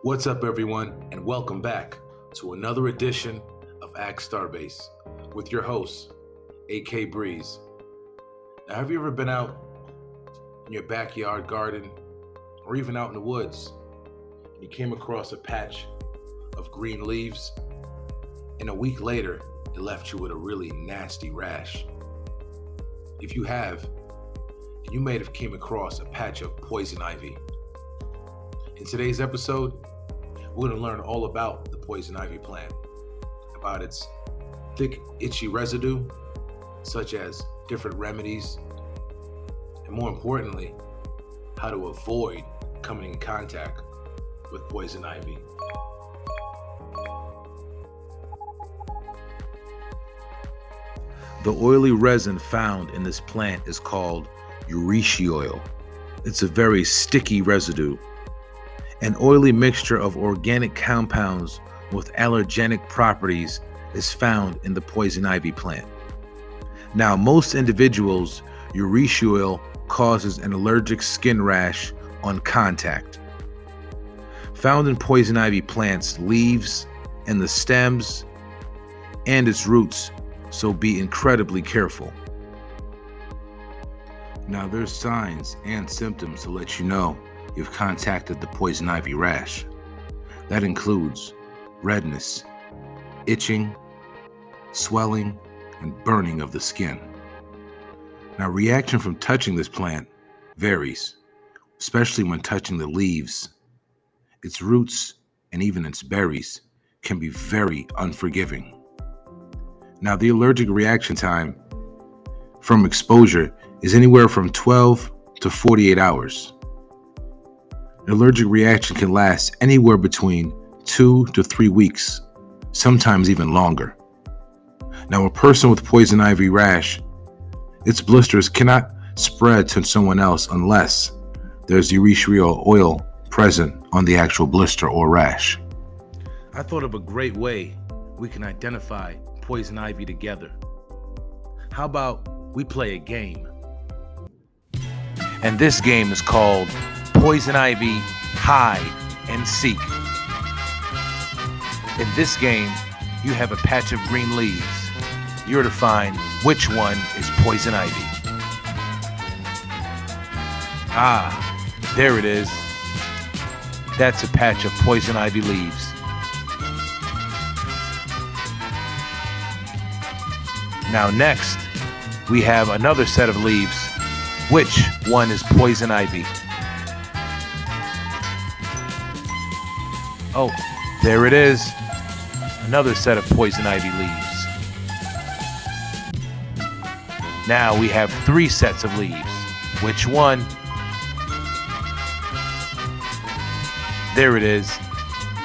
What's up, everyone, and welcome back to another edition of Ask STARBASE with your host, AK Breeze. Now, have you ever been out in your backyard garden or even out in the woods and you came across a patch of green leaves and a week later it left you with a really nasty rash? If you have, you may have came across a patch of poison ivy. In today's episode, we're going to learn all about the poison ivy plant, about its thick, itchy residue, such as different remedies, and more importantly, how to avoid coming in contact with poison ivy. The oily resin found in this plant is called reishi oil. It's a very sticky residue. An oily mixture of organic compounds with allergenic properties is found in the poison ivy plant. Now, most individuals, reishi oil causes an allergic skin rash on contact. Found in poison ivy plants, leaves and the stems and its roots, so be incredibly careful. Now, there's signs and symptoms to let you know you've contacted the poison ivy rash. That includes redness, itching, swelling, and burning of the skin. Now, reaction from touching this plant varies, especially when touching the leaves. Its roots and even its berries can be very unforgiving. Now, the allergic reaction time from exposure is anywhere from 12 to 48 hours. An allergic reaction can last anywhere between 2 to 3 weeks, sometimes even longer. Now, a person with poison ivy rash, its blisters cannot spread to someone else unless there's reishi oil present on the actual blister or rash. I thought of a great way we can identify poison ivy together. How about we play a game? And this game is called Poison Ivy Hide and Seek. In this game, you have a patch of green leaves. You're to find which one is poison ivy. Ah, there it is. That's a patch of poison ivy leaves. Now next, we have another set of leaves. Which one is poison ivy? Oh, there it is. Another set of poison ivy leaves. Now we have 3 sets of leaves. Which one? There it is.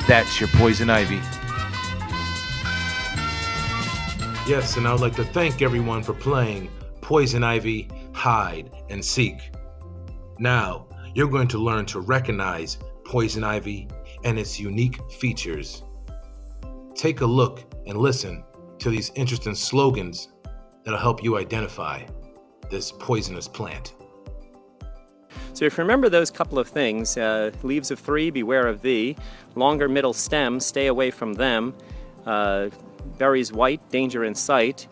That's your poison ivy. Yes, and I would like to thank everyone for playing Poison Ivy Hide and Seek. Now, you're going to learn to recognize poison ivy and its unique features. Take a look and listen to these interesting slogans that'll help you identify this poisonous plant. So if you remember those couple of things, leaves of 3, beware of thee. Longer middle stems, stay away from them. Berries white, danger in sight.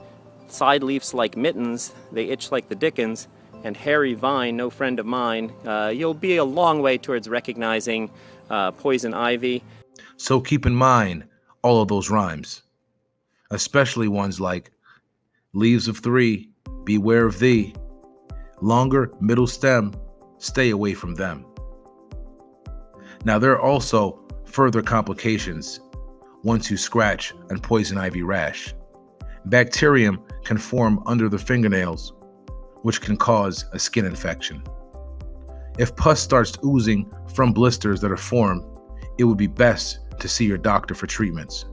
Side leaves like mittens, they itch like the dickens. And hairy vine, no friend of mine. You'll be a long way towards recognizing poison ivy. So keep in mind all of those rhymes, especially ones like leaves of 3, beware of thee. Longer middle stem, stay away from them. Now, there are also further complications once you scratch a poison ivy rash. Bacterium can form under the fingernails, which can cause a skin infection. If pus starts oozing from blisters that are formed, it would be best to see your doctor for treatments,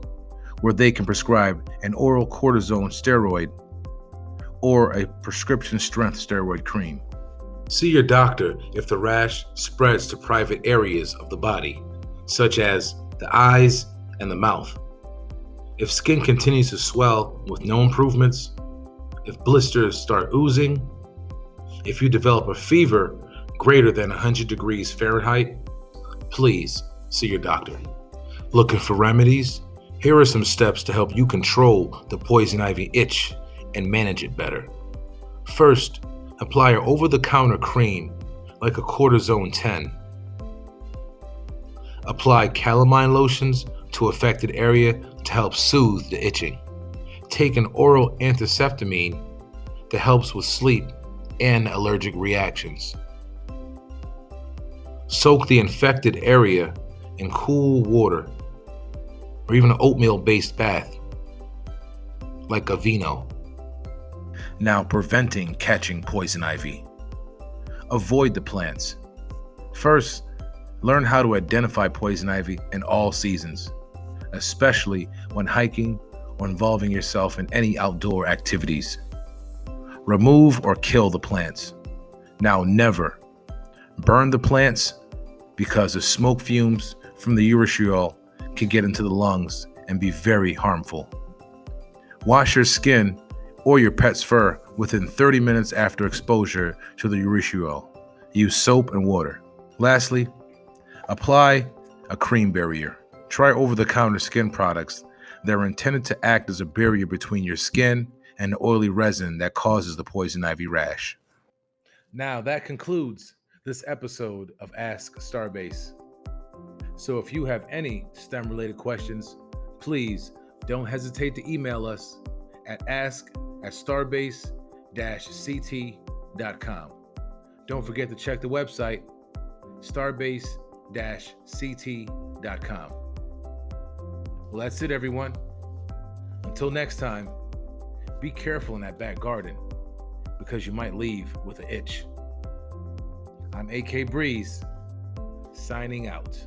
where they can prescribe an oral cortisone steroid or a prescription strength steroid cream. See your doctor if the rash spreads to private areas of the body, such as the eyes and the mouth. If skin continues to swell with no improvements, if blisters start oozing, if you develop a fever greater than 100 degrees Fahrenheit, please See your doctor. Looking for remedies? Here are some steps to help you control the poison ivy itch and manage it better. First, apply an over-the-counter cream like a cortisone 10. Apply calamine lotions to affected area to help soothe the itching. Take an oral antihistamine that helps with sleep and allergic reactions. Soak the infected area in cool water or even an oatmeal-based bath, like a vino. Now, preventing catching poison ivy. Avoid the plants. First, learn how to identify poison ivy in all seasons, especially when hiking or involving yourself in any outdoor activities. Remove or kill the plants. Now, never burn the plants because the smoke fumes from the urushiol can get into the lungs and be very harmful. Wash your skin or your pet's fur within 30 minutes after exposure to the urushiol. Use soap and water. Lastly, apply a cream barrier. Try over-the-counter skin products that are intended to act as a barrier between your skin and the oily resin that causes the poison ivy rash. Now that concludes this episode of Ask Starbase. So if you have any STEM-related questions, please don't hesitate to email us at ask@starbase-ct.com. Don't forget to check the website, starbase-ct.com. Well, that's it, everyone. Until next time, be careful in that back garden because you might leave with an itch. I'm AK Breeze, signing out.